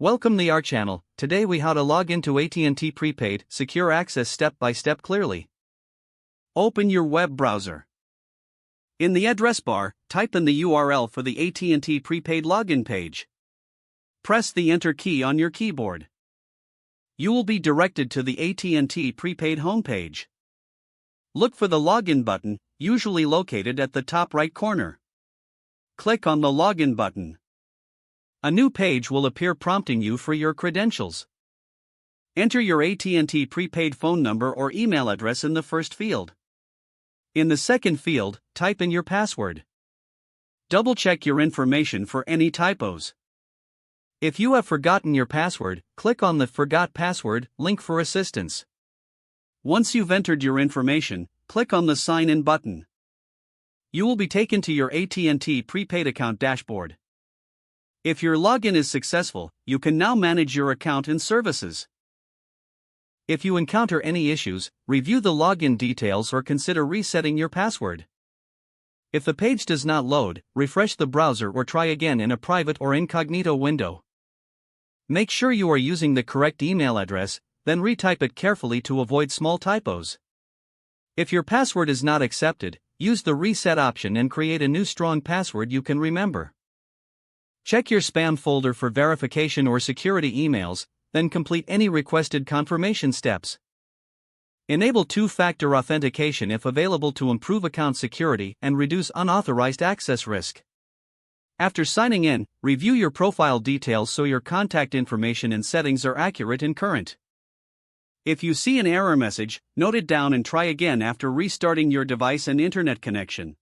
Welcome to our channel. Today we how to log into AT&T Prepaid, secure access step by step clearly. Open your web browser. In the address bar, type in the URL for the AT&T Prepaid login page. Press the Enter key on your keyboard. You will be directed to the AT&T Prepaid homepage. Look for the Login button, usually located at the top right corner. Click on the Login button. A new page will appear prompting you for your credentials. Enter your AT&T Prepaid phone number or email address in the first field. In the second field, type in your password. Double-check your information for any typos. If you have forgotten your password, click on the Forgot Password link for assistance. Once you've entered your information, click on the Sign In button. You will be taken to your AT&T Prepaid account dashboard. If your login is successful, you can now manage your account and services. If you encounter any issues, review the login details or consider resetting your password. If the page does not load, refresh the browser or try again in a private or incognito window. Make sure you are using the correct email address, then retype it carefully to avoid small typos. If your password is not accepted, use the reset option and create a new strong password you can remember. Check your spam folder for verification or security emails, then complete any requested confirmation steps. Enable two-factor authentication if available to improve account security and reduce unauthorized access risk. After signing in, review your profile details so your contact information and settings are accurate and current. If you see an error message, note it down and try again after restarting your device and internet connection.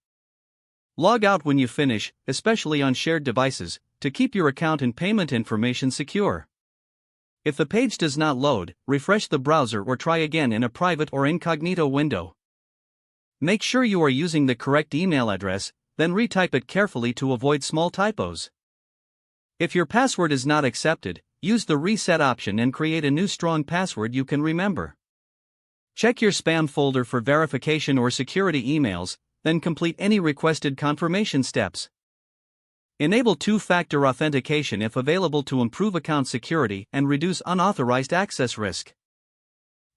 Log out when you finish, especially on shared devices, to keep your account and payment information secure. If the page does not load, refresh the browser or try again in a private or incognito window. Make sure you are using the correct email address, then retype it carefully to avoid small typos. If your password is not accepted, use the reset option and create a new strong password you can remember. Check your spam folder for verification or security emails, then complete any requested confirmation steps. Enable two-factor authentication if available to improve account security and reduce unauthorized access risk.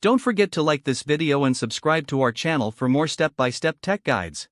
Don't forget to like this video and subscribe to our channel for more step-by-step tech guides.